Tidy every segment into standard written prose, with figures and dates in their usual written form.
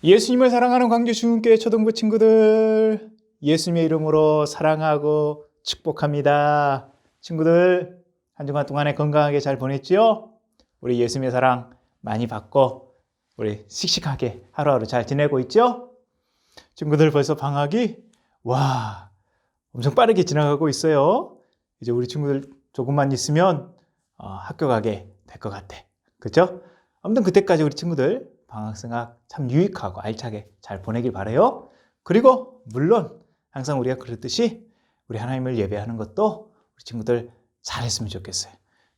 예수님을 사랑하는 광주 중흥교회 초등부 친구들, 예수님의 이름으로 사랑하고 축복합니다. 친구들, 한 주간 동안에 건강하게 잘 보냈지요? 우리 예수님의 사랑 많이 받고 우리 씩씩하게 하루하루 잘 지내고 있죠? 친구들, 벌써 방학이 엄청 빠르게 지나가고 있어요. 이제 우리 친구들 조금만 있으면 학교 가게 될 것 같아. 그렇죠? 아무튼 그때까지 우리 친구들 방학생활 참 유익하고 알차게 잘 보내길 바라요. 그리고 물론 항상 우리가 그랬듯이 우리 하나님을 예배하는 것도 우리 친구들 잘했으면 좋겠어요.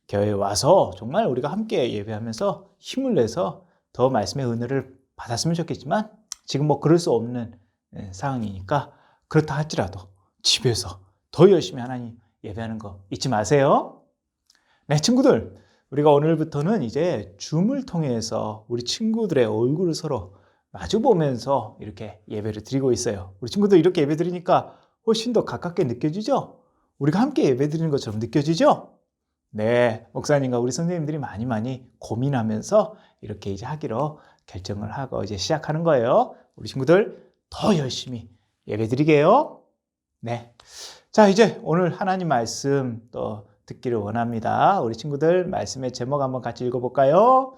교회에 와서 정말 우리가 함께 예배하면서 힘을 내서 더 말씀의 은혜를 받았으면 좋겠지만 지금 그럴 수 없는 상황이니까 그렇다 할지라도 집에서 더 열심히 하나님 예배하는 거 잊지 마세요. 네, 친구들, 우리가 오늘부터는 이제 줌을 통해서 우리 친구들의 얼굴을 서로 마주 보면서 이렇게 예배를 드리고 있어요. 우리 친구들 이렇게 예배 드리니까 훨씬 더 가깝게 느껴지죠? 우리가 함께 예배 드리는 것처럼 느껴지죠? 네, 목사님과 우리 선생님들이 많이 고민하면서 이렇게 이제 하기로 결정을 하고 이제 시작하는 거예요. 우리 친구들 더 열심히 예배 드리게요. 네. 자, 이제 오늘 하나님 말씀 또 듣기를 원합니다. 우리 친구들 말씀의 제목 한번 같이 읽어볼까요?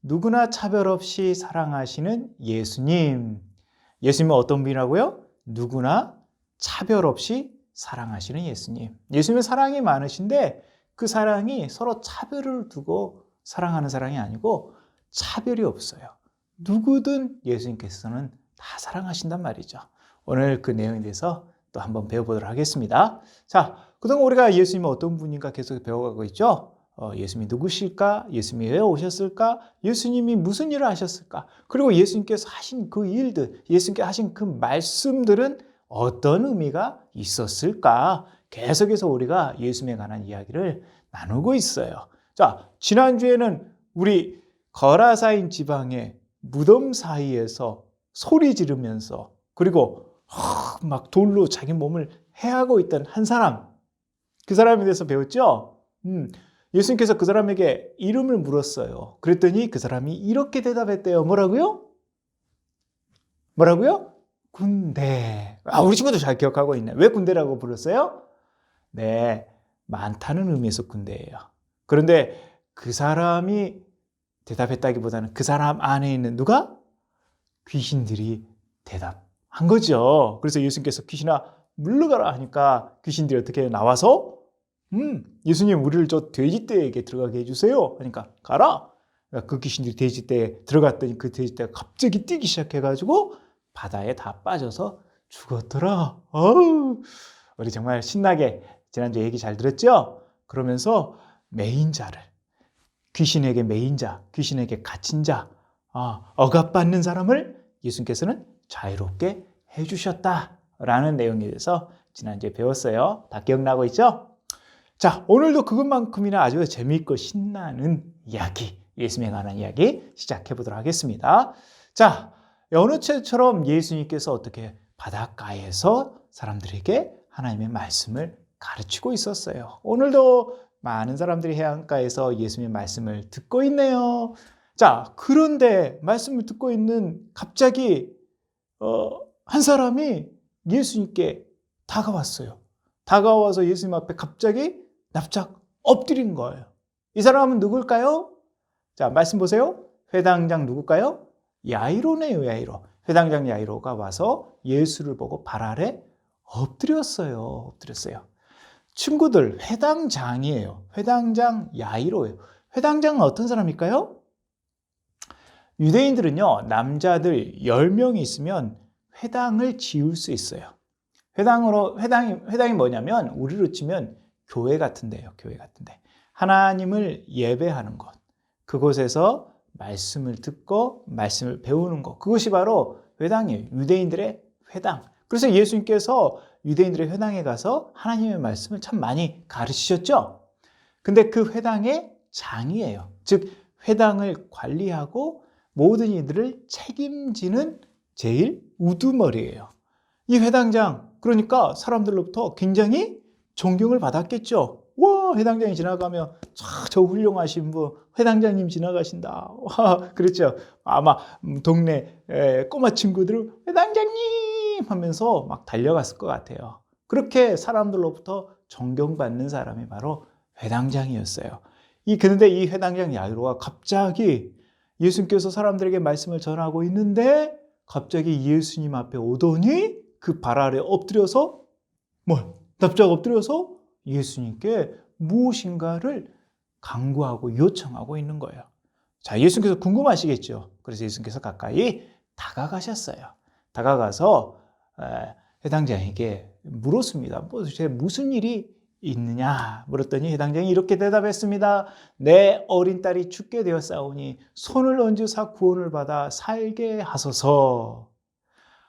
누구나 차별 없이 사랑하시는 예수님. 예수님은 어떤 분이라고요? 누구나 차별 없이 사랑하시는 예수님. 예수님은 사랑이 많으신데 그 사랑이 서로 차별을 두고 사랑하는 사랑이 아니고 차별이 없어요. 누구든 예수님께서는 다 사랑하신단 말이죠. 오늘 그 내용에 대해서 또 한번 배워보도록 하겠습니다. 자, 그동안 우리가 예수님은 어떤 분인가 계속 배워가고 있죠. 예수님이 누구실까? 예수님이 왜 오셨을까? 예수님이 무슨 일을 하셨을까? 그리고 예수님께서 하신 그 일들, 예수님께서 하신 그 말씀들은 어떤 의미가 있었을까? 계속해서 우리가 예수님에 관한 이야기를 나누고 있어요. 자, 지난주에는 우리 거라사인 지방의 무덤 사이에서 소리 지르면서 그리고 막 돌로 자기 몸을 해하고 있던 한 사람, 그 사람에 대해서 배웠죠? 예수님께서 그 사람에게 이름을 물었어요. 그랬더니 그 사람이 이렇게 대답했대요. 뭐라고요? 군대. 우리 친구도 잘 기억하고 있네. 왜 군대라고 불렀어요? 네, 많다는 의미에서 군대예요. 그런데 그 사람이 대답했다기보다는 그 사람 안에 있는 누가? 귀신들이 대답한 거죠. 그래서 예수님께서 귀신아 물러가라 하니까 귀신들이 어떻게 나와서 예수님 우리를 저 돼지떼에게 들어가게 해주세요 하니까 가라. 그 귀신들이 돼지떼에 들어갔더니 그 돼지떼가 갑자기 뛰기 시작해가지고 바다에 다 빠져서 죽었더라. 우리 정말 신나게 지난주에 얘기 잘 들었죠? 그러면서 메인자를 귀신에게 메인자, 귀신에게 갇힌 자, 억압받는 사람을 예수님께서는 자유롭게 해주셨다라는 내용에 대해서 지난주에 배웠어요. 다 기억나고 있죠? 자, 오늘도 그것만큼이나 아주 재미있고 신나는 이야기, 예수님에 관한 이야기 시작해 보도록 하겠습니다. 자, 어느 때처럼 예수님께서 어떻게 바닷가에서 사람들에게 하나님의 말씀을 가르치고 있었어요. 오늘도 많은 사람들이 해안가에서 예수님의 말씀을 듣고 있네요. 자, 그런데 말씀을 듣고 있는 갑자기 한 사람이 예수님께 다가왔어요. 다가와서 예수님 앞에 갑자기 납작 엎드린 거예요. 이 사람은 누굴까요? 자, 말씀 보세요. 회당장 누굴까요? 야이로네요, 야이로. 회당장 야이로가 와서 예수를 보고 발 아래 엎드렸어요. 친구들, 회당장이에요. 회당장 야이로예요. 회당장은 어떤 사람일까요? 유대인들은요, 남자들 10명이 있으면 회당을 지을 수 있어요. 회당이 뭐냐면, 우리로 치면 교회 같은데요, 교회 같은데. 하나님을 예배하는 곳. 그곳에서 말씀을 듣고 말씀을 배우는 것. 그것이 바로 회당이에요. 유대인들의 회당. 그래서 예수님께서 유대인들의 회당에 가서 하나님의 말씀을 참 많이 가르치셨죠? 근데 그 회당의 장이에요. 즉, 회당을 관리하고 모든 이들을 책임지는 제일 우두머리예요. 이 회당장, 그러니까 사람들로부터 굉장히 존경을 받았겠죠. 와, 회당장이 지나가면 저 훌륭하신 분, 회당장님 지나가신다. 와, 그렇죠. 아마 동네 꼬마 친구들은 회당장님 하면서 막 달려갔을 것 같아요. 그렇게 사람들로부터 존경받는 사람이 바로 회당장이었어요. 그런데 이 회당장 야이로가 갑자기 예수님께서 사람들에게 말씀을 전하고 있는데 갑자기 예수님 앞에 오더니 그 발 아래 엎드려서 납작 엎드려서 예수님께 무엇인가를 강구하고 요청하고 있는 거예요. 자, 예수님께서 궁금하시겠죠. 그래서 예수님께서 가까이 다가가셨어요. 다가가서 회당장에게 물었습니다. 도대체 무슨 일이 있느냐 물었더니 회당장이 이렇게 대답했습니다. 내 어린 딸이 죽게 되었사오니 손을 얹으사 구원을 받아 살게 하소서.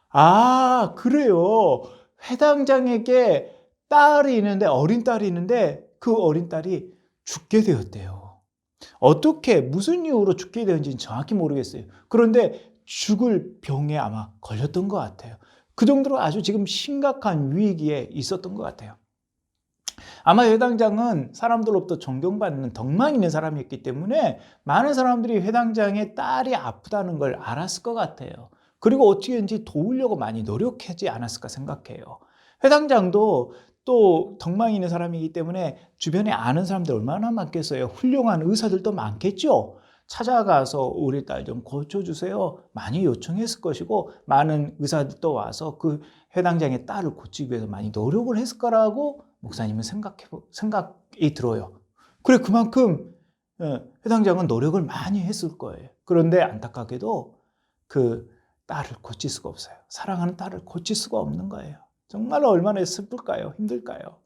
아, 그래요. 회당장에게 딸이 있는데, 어린 딸이 있는데 그 어린 딸이 죽게 되었대요. 어떻게 무슨 이유로 죽게 되었는지는 정확히 모르겠어요. 그런데 죽을 병에 아마 걸렸던 것 같아요. 그 정도로 아주 지금 심각한 위기에 있었던 것 같아요. 아마 회당장은 사람들로부터 존경받는 덕망 있는 사람이었기 때문에 많은 사람들이 회당장의 딸이 아프다는 걸 알았을 것 같아요. 그리고 어떻게든지 도우려고 많이 노력하지 않았을까 생각해요. 회당장도 또 덕망이 있는 사람이기 때문에 주변에 아는 사람들 얼마나 많겠어요. 훌륭한 의사들도 많겠죠. 찾아가서 우리 딸 좀 고쳐주세요. 많이 요청했을 것이고 많은 의사들도 와서 그 회당장의 딸을 고치기 위해서 많이 노력을 했을 거라고 목사님은 생각이 들어요. 그래, 그만큼 회당장은 노력을 많이 했을 거예요. 그런데 안타깝게도 그 딸을 고칠 수가 없어요. 사랑하는 딸을 고칠 수가 없는 거예요. 정말로 얼마나 슬플까요? 힘들까요?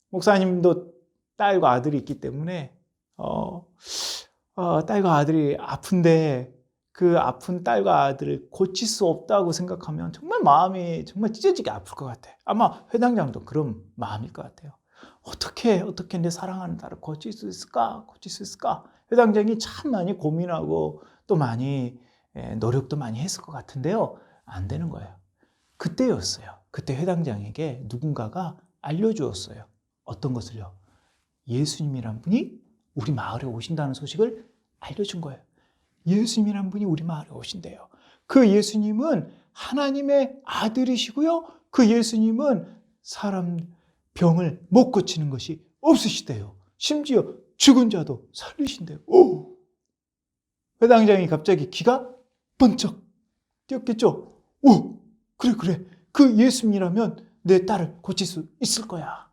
목사님도 딸과 아들이 있기 때문에 딸과 아들이 아픈데 그 아픈 딸과 아들을 고칠 수 없다고 생각하면 정말 마음이 정말 찢어지게 아플 것 같아요. 아마 회당장도 그런 마음일 것 같아요. 어떻게 내 사랑하는 딸을 고칠 수 있을까? 회당장이 참 많이 고민하고 또 많이 노력도 많이 했을 것 같은데요. 안 되는 거예요. 그때였어요. 그때 회당장에게 누군가가 알려주었어요. 어떤 것을요? 예수님이란 분이 우리 마을에 오신다는 소식을 알려준 거예요. 예수님이란 분이 우리 마을에 오신대요. 그 예수님은 하나님의 아들이시고요. 그 예수님은 사람 병을 못 고치는 것이 없으시대요. 심지어 죽은 자도 살리신대요. 오! 회당장이 갑자기 기가 번쩍 뛰었겠죠. 오! 그래. 그 예수님이라면 내 딸을 고칠 수 있을 거야.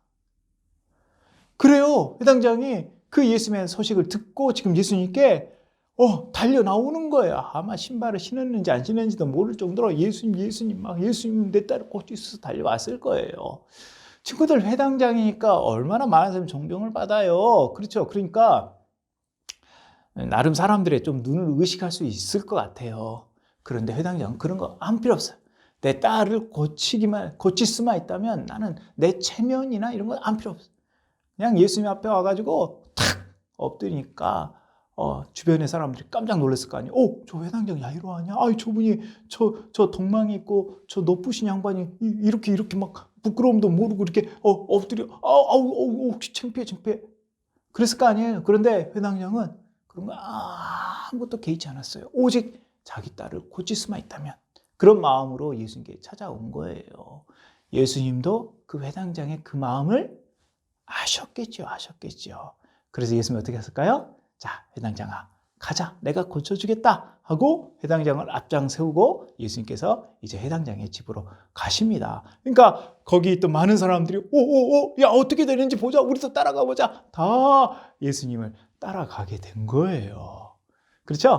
그래요. 회당장이 그 예수님의 소식을 듣고 지금 예수님께 달려 나오는 거예요. 아마 신발을 신었는지 안 신었는지도 모를 정도로 예수님 내 딸을 고칠 수 있어서 달려왔을 거예요. 친구들, 회당장이니까 얼마나 많은 사람이 존경을 받아요. 그렇죠. 그러니까 나름 사람들의 좀 눈을 의식할 수 있을 것 같아요. 그런데 회당장은 그런 거 아무 필요 없어요. 내 딸을 고칠 수만 있다면 나는 내 체면이나 이런 건 아무 필요 없어요. 그냥 예수님 앞에 와가지고 탁 엎드리니까 주변의 사람들이 깜짝 놀랐을 거 아니에요. 저 회당장 야이로 아니야? 저분이 저 덕망이 있고 저 높으신 양반이 이렇게 막 부끄러움도 모르고 이렇게 엎드려 창피해. 그랬을 거 아니에요. 그런데 회당장은 그런 거 아무것도 개의치 않았어요. 오직 자기 딸을 고칠 수만 있다면 그런 마음으로 예수님께 찾아온 거예요. 예수님도 그 회당장의 그 마음을 아셨겠죠. 그래서 예수님이 어떻게 했을까요? 자, 회당장아, 가자. 내가 고쳐주겠다 하고 회당장을 앞장 세우고 예수님께서 이제 회당장의 집으로 가십니다. 그러니까 거기 있던 많은 사람들이 야, 어떻게 되는지 보자. 우리도 따라가 보자. 다 예수님을 따라가게 된 거예요. 그렇죠?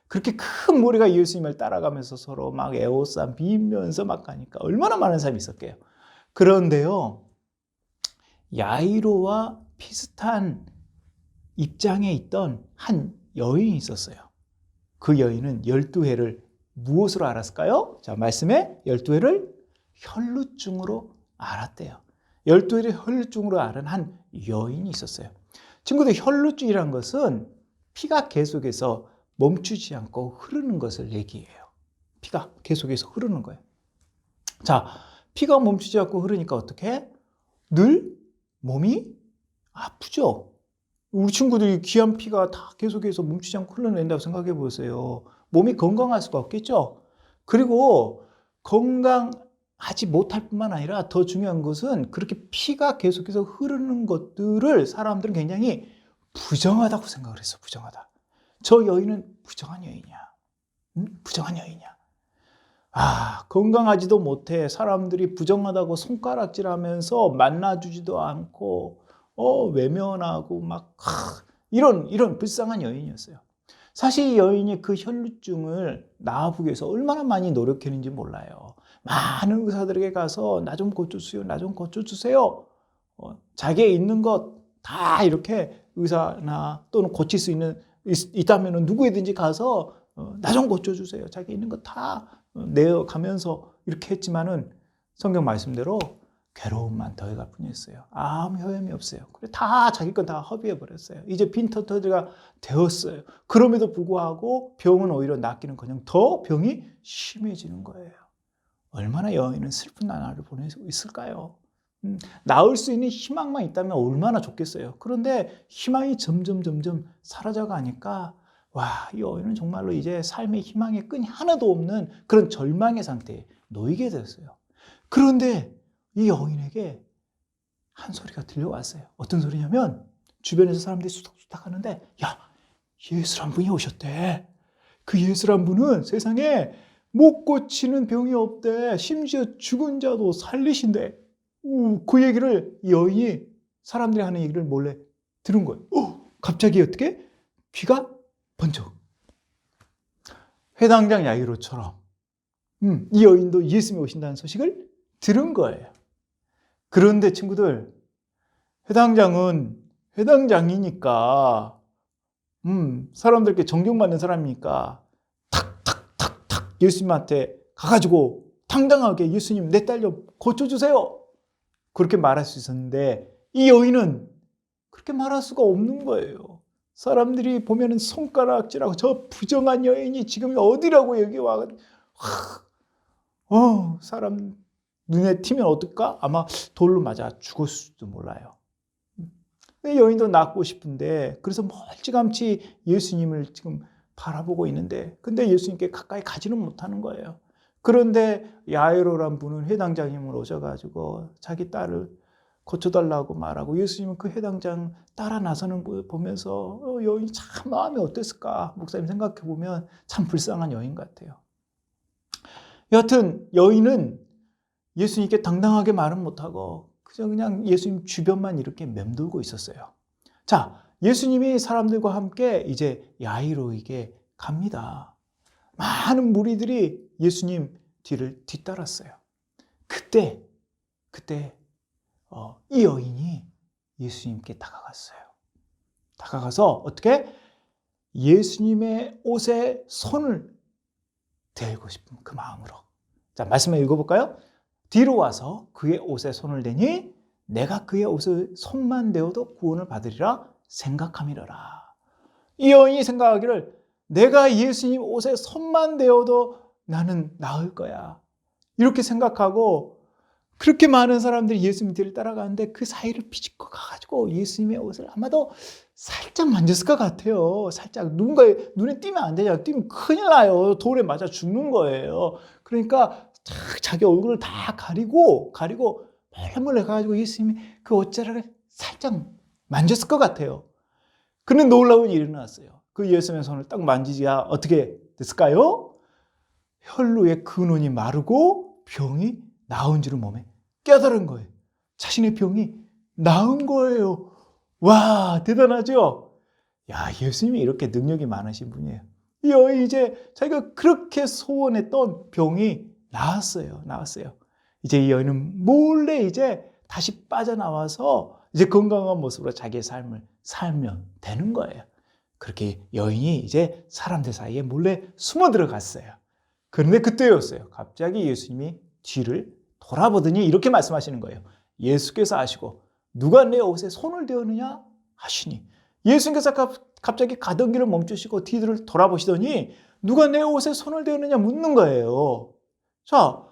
그렇게 큰 무리가 예수님을 따라가면서 서로 막 에워싸 비면서 막 가니까 얼마나 많은 사람이 있었게요. 그런데요, 야이로와 비슷한 입장에 있던 한 여인이 있었어요. 그 여인은 12해를 무엇으로 알았을까요? 자, 말씀에 12해를 혈루증으로 알았대요. 12해를 혈루증으로 앓은 한 여인이 있었어요. 친구들, 혈루증이란 것은 피가 계속해서 멈추지 않고 흐르는 것을 얘기해요. 피가 계속해서 흐르는 거예요. 자, 피가 멈추지 않고 흐르니까 어떻게? 늘 몸이 아프죠. 우리 친구들이 귀한 피가 다 계속해서 멈추지 않고 흘러낸다고 생각해 보세요. 몸이 건강할 수가 없겠죠. 그리고 건강하지 못할 뿐만 아니라 더 중요한 것은 그렇게 피가 계속해서 흐르는 것들을 사람들은 굉장히 부정하다고 생각을 했어. 부정하다. 저 여인은 부정한 여인이야. 부정한 여인이야. 건강하지도 못해. 사람들이 부정하다고 손가락질하면서 만나주지도 않고 외면하고 막 이런 불쌍한 여인이었어요. 사실 이 여인이 그 혈루증을 나아보기 위해서 얼마나 많이 노력했는지 몰라요. 많은 의사들에게 가서 나 좀 고쳐주세요. 나 좀 고쳐주세요. 자기의 있는 것 다 이렇게 의사나 또는 고칠 수 있다면 누구에든지 가서 나 좀 고쳐주세요. 자기 있는 것 다 내어가면서 이렇게 했지만은 성경 말씀대로 괴로움만 더해갈 뿐이었어요. 아무 효험이 없어요. 그래 다 자기 건 다 허비해 버렸어요. 이제 빈터터리가 되었어요. 그럼에도 불구하고 병은 오히려 낫기는커녕 더 병이 심해지는 거예요. 얼마나 여인은 슬픈 나날을 보내고 있을까요? 나을 수 있는 희망만 있다면 얼마나 좋겠어요. 그런데 희망이 점점 사라져가니까 이 여인은 정말로 이제 삶의 희망의 끈이 하나도 없는 그런 절망의 상태에 놓이게 됐어요. 그런데 이 여인에게 한 소리가 들려왔어요. 어떤 소리냐면 주변에서 사람들이 수닥수닥 하는데 예수란 분이 오셨대. 그 예수란 분은 세상에 못 고치는 병이 없대. 심지어 죽은 자도 살리신대. 그 얘기를 이 여인이 사람들이 하는 얘기를 몰래 들은 거예요. 갑자기 어떻게? 귀가 번쩍. 회당장 야이로처럼 이 여인도 예수님이 오신다는 소식을 들은 거예요. 그런데 친구들, 회당장은 회당장이니까 사람들께 존경받는 사람이니까 탁탁탁탁 예수님한테 가가지고 당당하게 예수님 내 딸 좀 고쳐주세요. 그렇게 말할 수 있었는데 이 여인은 그렇게 말할 수가 없는 거예요. 사람들이 보면은 손가락질하고 저 부정한 여인이 지금 어디라고 여기 와. 사람 눈에 튀면 어떨까? 아마 돌로 맞아 죽었을지도 몰라요. 여인도 낫고 싶은데 그래서 멀찌감치 예수님을 지금 바라보고 있는데 근데 예수님께 가까이 가지는 못하는 거예요. 그런데 야이로란 분은 회당장님을 오셔가지고 자기 딸을 고쳐달라고 말하고 예수님은 그 회당장 따라 나서는 걸 보면서 여인이 참 마음이 어땠을까? 목사님 생각해보면 참 불쌍한 여인 같아요. 여하튼 여인은 예수님께 당당하게 말은 못하고 그냥 예수님 주변만 이렇게 맴돌고 있었어요. 자, 예수님이 사람들과 함께 이제 야이로에게 갑니다. 많은 무리들이 예수님 뒤를 뒤따랐어요. 그때 이 여인이 예수님께 다가갔어요. 다가가서 어떻게? 예수님의 옷에 손을 대고 싶은 그 마음으로. 자, 말씀을 읽어볼까요? 뒤로 와서 그의 옷에 손을 대니 내가 그의 옷을 손만 대어도 구원을 받으리라 생각함이로라. 이 여인이 생각하기를 내가 예수님 옷에 손만 대어도 나는 나을 거야. 이렇게 생각하고 그렇게 많은 사람들이 예수님 뒤를 따라가는데 그 사이를 비집고 가가지고 예수님의 옷을 아마도 살짝 만졌을 것 같아요. 살짝 누군가의 눈에 띄면 안 되잖아요. 띄면 큰일 나요. 돌에 맞아 죽는 거예요. 그러니까 자기 얼굴을 다 가리고 몰래 가가지고 예수님이 그 옷자락을 살짝 만졌을 것 같아요. 그런데 놀라운 일이 일어났어요. 그 예수님의 손을 딱 만지자 어떻게 됐을까요? 혈루의 근원이 마르고 병이 나은 줄을 몸에 깨달은 거예요. 자신의 병이 나은 거예요. 와, 대단하죠? 예수님이 이렇게 능력이 많으신 분이에요. 이 여인이 이제 자기가 그렇게 소원했던 병이 나았어요. 이제 이 여인은 몰래 이제 다시 빠져나와서 이제 건강한 모습으로 자기의 삶을 살면 되는 거예요. 그렇게 여인이 이제 사람들 사이에 몰래 숨어 들어갔어요. 그런데 그때였어요. 갑자기 예수님이 뒤를 돌아보더니 이렇게 말씀하시는 거예요. 예수께서 아시고 누가 내 옷에 손을 대었느냐 하시니 예수님께서 갑자기 가던 길을 멈추시고 뒤를 돌아보시더니 누가 내 옷에 손을 대었느냐 묻는 거예요. 자,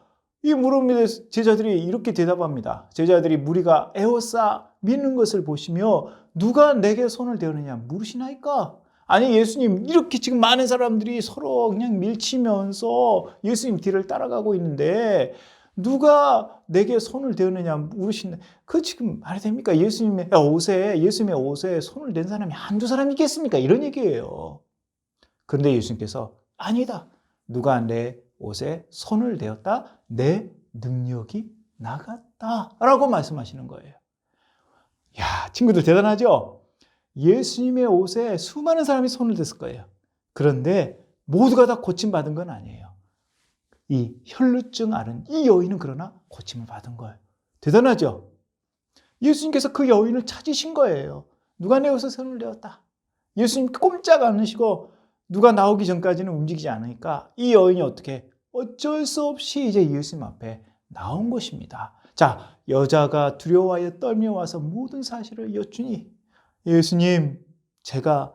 이 물음에 대해서 제자들이 이렇게 대답합니다. 제자들이 무리가 에워싸 믿는 것을 보시며 누가 내게 손을 대느냐 물으시나이까? 아니 예수님 이렇게 지금 많은 사람들이 서로 그냥 밀치면서 예수님 뒤를 따라가고 있는데 누가 내게 손을 대느냐 물으시는 그 지금 말이 됩니까? 예수님의 옷에 손을 댄 사람이 한두 사람이 있겠습니까? 이런 얘기예요. 그런데 예수님께서 아니다. 누가 내 옷에 손을 대었다. 내 능력이 나갔다라고 말씀하시는 거예요. 야, 친구들 대단하죠? 예수님의 옷에 수많은 사람이 손을 댔을 거예요. 그런데 모두가 다 고침받은 건 아니에요. 이 혈루증 앓은 이 여인은 그러나 고침을 받은 거예요. 대단하죠? 예수님께서 그 여인을 찾으신 거예요. 누가 내 옷에 손을 대었다. 예수님 꼼짝 않으시고 누가 나오기 전까지는 움직이지 않으니까 이 여인이 어쩔 수 없이 이제 예수님 앞에 나온 것입니다. 자, 여자가 두려워하여 떨며 와서 모든 사실을 여쭈니 예수님, 제가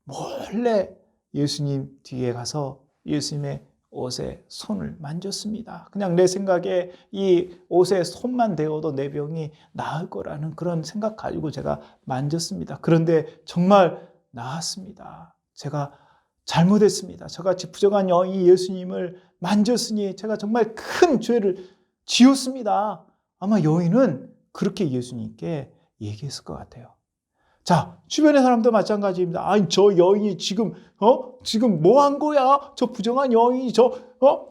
몰래 예수님 뒤에 가서 예수님의 옷에 손을 만졌습니다. 그냥 내 생각에 이 옷에 손만 대어도 내 병이 나을 거라는 그런 생각 가지고 제가 만졌습니다. 그런데 정말 나았습니다. 제가 잘못했습니다. 저같이 부정한 여인이 예수님을 만졌으니 제가 정말 큰 죄를 지었습니다. 아마 여인은 그렇게 예수님께 얘기했을 것 같아요. 자, 주변의 사람도 마찬가지입니다. 아니, 저 여인이 지금 뭐 한 거야? 저 부정한 여인이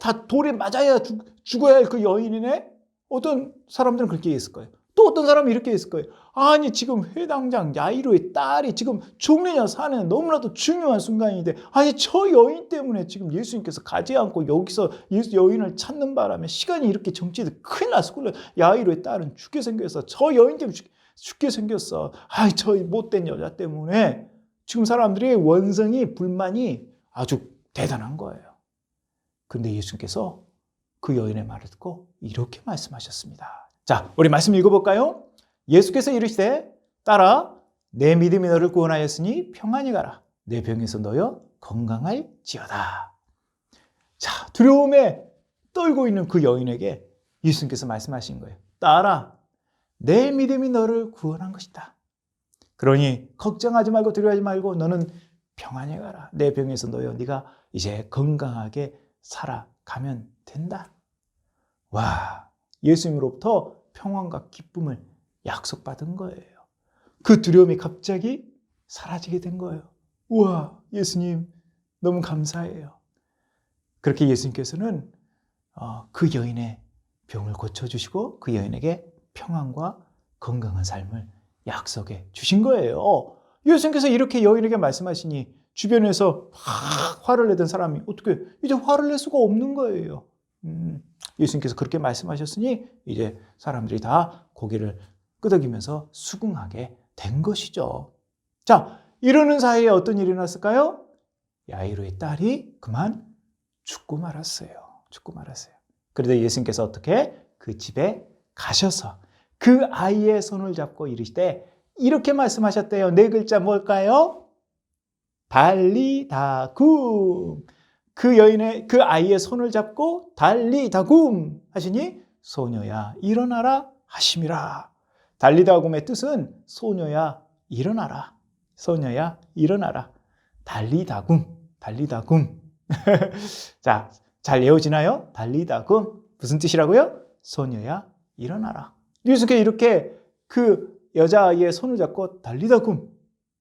다 돌에 맞아야 죽어야 할 그 여인이네? 어떤 사람들은 그렇게 얘기했을 거예요. 또 어떤 사람은 이렇게 했을 거예요. 아니, 지금 회당장 야이로의 딸이 지금 죽느냐 사느냐 너무나도 중요한 순간인데, 아니, 저 여인 때문에 지금 예수님께서 가지 않고 여기서 여인을 찾는 바람에 시간이 이렇게 정치돼 큰일 났을 거예요. 야이로의 딸은 죽게 생겨서 저 여인 때문에 죽게 생겼어. 아이, 저 못된 여자 때문에 지금 사람들의 원성이 불만이 아주 대단한 거예요. 그런데 예수님께서 그 여인의 말을 듣고 이렇게 말씀하셨습니다. 자, 우리 말씀 읽어볼까요? 예수께서 이르시되 딸아 내 믿음이 너를 구원하였으니 평안히 가라. 내 병에서 너여 건강할지어다. 자, 두려움에 떨고 있는 그 여인에게 예수님께서 말씀하신 거예요. 딸아 내 믿음이 너를 구원한 것이다. 그러니 걱정하지 말고 두려워하지 말고 너는 평안히 가라. 내 병에서 너여 네가 이제 건강하게 살아가면 된다. 와, 예수님으로부터 평안과 기쁨을 약속받은 거예요. 그 두려움이 갑자기 사라지게 된 거예요. 우와, 예수님 너무 감사해요. 그렇게 예수님께서는 그 여인의 병을 고쳐주시고 그 여인에게 평안과 건강한 삶을 약속해 주신 거예요. 예수님께서 이렇게 여인에게 말씀하시니 주변에서 화를 내던 사람이 어떻게 이제 화를 낼 수가 없는 거예요. 예수님께서 그렇게 말씀하셨으니 이제 사람들이 다 고개를 끄덕이면서 수긍하게 된 것이죠. 자, 이러는 사이에 어떤 일이 났을까요? 야이로의 딸이 그만 죽고 말았어요. 그런데 예수님께서 어떻게 그 집에 가셔서 그 아이의 손을 잡고 이르시되 이렇게 말씀하셨대요. 네 글자 뭘까요? 달리다굼. 그 아이의 손을 잡고 달리다굼 하시니 소녀야 일어나라 하심이라. 달리다굼의 뜻은 소녀야 일어나라. 소녀야 일어나라. 달리다굼. 자, 잘 외워지나요? 달리다굼. 무슨 뜻이라고요? 소녀야 일어나라. 예수님께서 이렇게 그 여자아이의 손을 잡고 달리다굼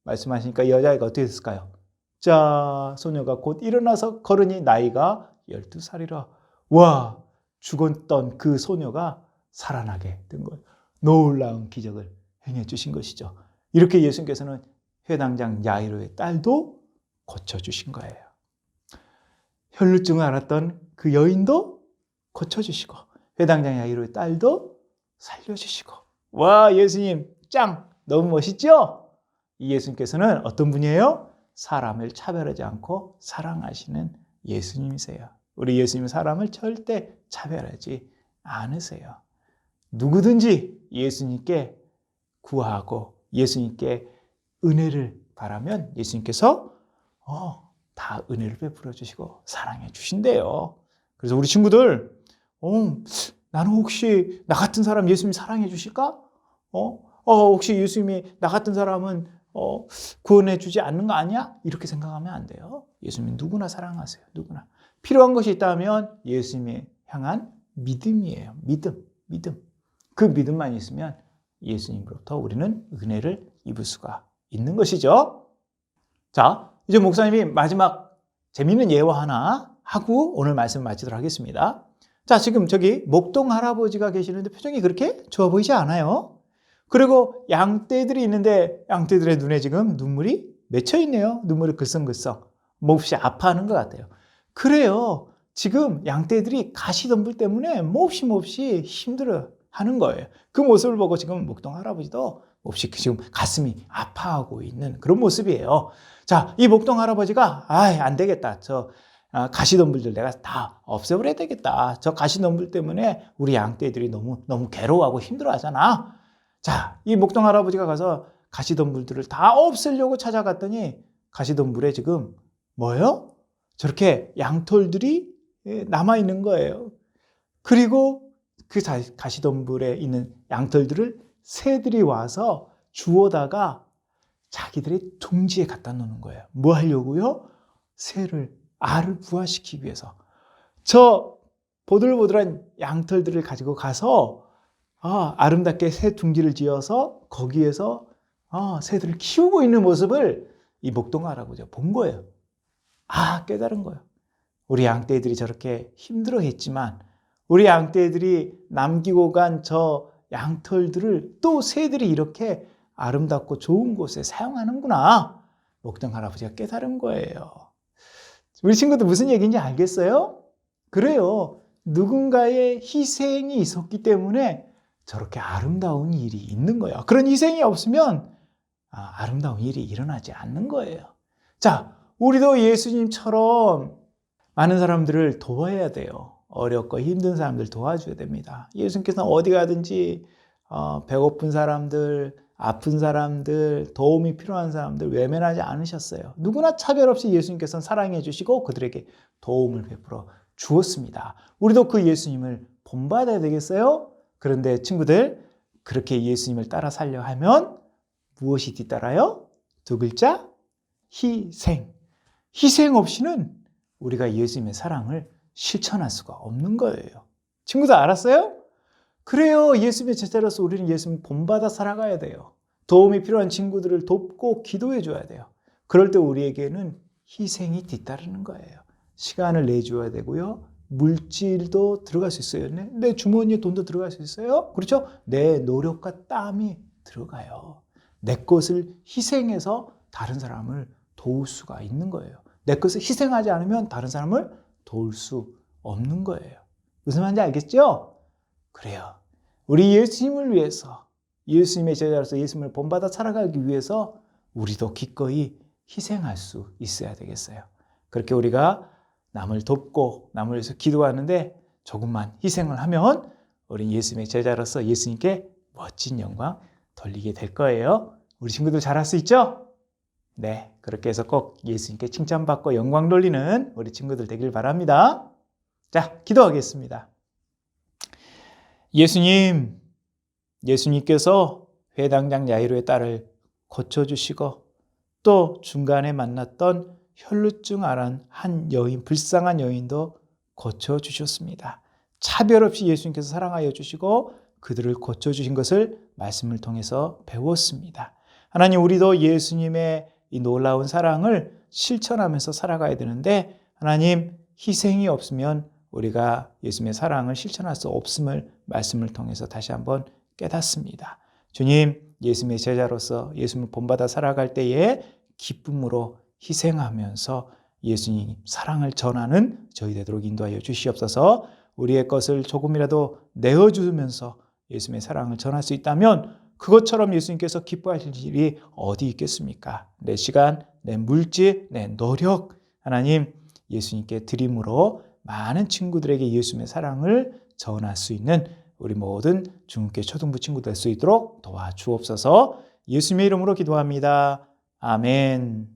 말씀하시니까 여자아이가 어떻게 됐을까요? 자, 소녀가 곧 일어나서 걸으니 나이가 12살이라. 와, 죽었던 그 소녀가 살아나게 된 거예요. 놀라운 기적을 행해 주신 것이죠. 이렇게 예수님께서는 회당장 야이로의 딸도 고쳐주신 거예요. 혈루증을 앓았던 그 여인도 고쳐주시고 회당장 야이로의 딸도 살려주시고. 와, 예수님 짱! 너무 멋있죠? 이 예수님께서는 어떤 분이에요? 사람을 차별하지 않고 사랑하시는 예수님이세요. 우리 예수님은 사람을 절대 차별하지 않으세요. 누구든지 예수님께 구하고 예수님께 은혜를 바라면 예수님께서 다 은혜를 베풀어 주시고 사랑해 주신대요. 그래서 우리 친구들 나는 혹시 나 같은 사람 예수님 사랑해 주실까? 혹시 예수님이 나 같은 사람은 구원해 주지 않는 거 아니야? 이렇게 생각하면 안 돼요. 예수님이 누구나 사랑하세요. 누구나. 필요한 것이 있다면 예수님에 향한 믿음이에요. 믿음. 그 믿음만 있으면 예수님으로부터 우리는 은혜를 입을 수가 있는 것이죠. 자, 이제 목사님이 마지막 재미있는 예화 하나 하고 오늘 말씀 마치도록 하겠습니다. 자, 지금 저기 목동 할아버지가 계시는데 표정이 그렇게 좋아 보이지 않아요. 그리고 양떼들이 있는데 양떼들의 눈에 지금 눈물이 맺혀 있네요. 눈물이 글썽글썽. 몹시 아파하는 것 같아요. 그래요. 지금 양떼들이 가시덤불 때문에 몹시 힘들어 하는 거예요. 그 모습을 보고 지금 목동 할아버지도 몹시 지금 가슴이 아파하고 있는 그런 모습이에요. 자, 이 목동 할아버지가 안 되겠다. 저 가시덤불들 내가 다 없애버려야 되겠다. 저 가시덤불 때문에 우리 양떼들이 너무 괴로워하고 힘들어하잖아. 자, 이 목동 할아버지가 가서 가시덤불들을 다 없애려고 찾아갔더니 가시덤불에 지금 뭐예요? 저렇게 양털들이 남아있는 거예요. 그리고 그 가시덤불에 있는 양털들을 새들이 와서 주워다가 자기들의 둥지에 갖다 놓는 거예요. 뭐 하려고요? 알을 부화시키기 위해서. 저 보들보들한 양털들을 가지고 가서 아름답게 새 둥지를 지어서 거기에서 새들을 키우고 있는 모습을 이 목동 할아버지가 본 거예요. 깨달은 거예요. 우리 양떼들이 저렇게 힘들어했지만 우리 양떼들이 남기고 간 저 양털들을 또 새들이 이렇게 아름답고 좋은 곳에 사용하는구나. 목동 할아버지가 깨달은 거예요. 우리 친구들 무슨 얘기인지 알겠어요? 그래요. 누군가의 희생이 있었기 때문에 저렇게 아름다운 일이 있는 거예요. 그런 희생이 없으면 아름다운 일이 일어나지 않는 거예요. 자, 우리도 예수님처럼 많은 사람들을 도와야 돼요. 어렵고 힘든 사람들 도와줘야 됩니다. 예수님께서는 어디 가든지 배고픈 사람들, 아픈 사람들, 도움이 필요한 사람들 외면하지 않으셨어요. 누구나 차별 없이 예수님께서는 사랑해 주시고 그들에게 도움을 베풀어 주었습니다. 우리도 그 예수님을 본받아야 되겠어요? 그런데 친구들, 그렇게 예수님을 따라 살려 하면 무엇이 뒤따라요? 두 글자, 희생. 희생 없이는 우리가 예수님의 사랑을 실천할 수가 없는 거예요. 친구들 알았어요? 그래요. 예수님의 제자로서 우리는 예수님 본받아 살아가야 돼요. 도움이 필요한 친구들을 돕고 기도해 줘야 돼요. 그럴 때 우리에게는 희생이 뒤따르는 거예요. 시간을 내줘야 되고요. 물질도 들어갈 수 있어요. 내 주머니에 돈도 들어갈 수 있어요. 그렇죠? 내 노력과 땀이 들어가요. 내 것을 희생해서 다른 사람을 도울 수가 있는 거예요. 내 것을 희생하지 않으면 다른 사람을 도울 수 없는 거예요. 무슨 말인지 알겠죠? 그래요. 우리 예수님을 위해서, 예수님의 제자로서 예수님을 본받아 살아가기 위해서 우리도 기꺼이 희생할 수 있어야 되겠어요. 그렇게 우리가 남을 돕고 남을 위해서 기도하는데 조금만 희생을 하면 우리 예수님의 제자로서 예수님께 멋진 영광 돌리게 될 거예요. 우리 친구들 잘할 수 있죠? 네, 그렇게 해서 꼭 예수님께 칭찬받고 영광 돌리는 우리 친구들 되길 바랍니다. 자, 기도하겠습니다. 예수님께서 회당장 야이로의 딸을 고쳐주시고 또 중간에 만났던 혈루증 앓은 한 여인, 불쌍한 여인도 고쳐주셨습니다. 차별 없이 예수님께서 사랑하여 주시고 그들을 고쳐주신 것을 말씀을 통해서 배웠습니다. 하나님, 우리도 예수님의 이 놀라운 사랑을 실천하면서 살아가야 되는데 하나님, 희생이 없으면 우리가 예수님의 사랑을 실천할 수 없음을 말씀을 통해서 다시 한번 깨닫습니다. 주님, 예수님의 제자로서 예수님을 본받아 살아갈 때에 기쁨으로 희생하면서 예수님 사랑을 전하는 저희 되도록 인도하여 주시옵소서. 우리의 것을 조금이라도 내어주면서 예수님의 사랑을 전할 수 있다면 그것처럼 예수님께서 기뻐하실 일이 어디 있겠습니까? 내 시간, 내 물질, 내 노력, 하나님 예수님께 드림으로 많은 친구들에게 예수님의 사랑을 전할 수 있는 우리 모든 중학교 초등부 친구 될 수 있도록 도와주옵소서. 예수님의 이름으로 기도합니다. 아멘.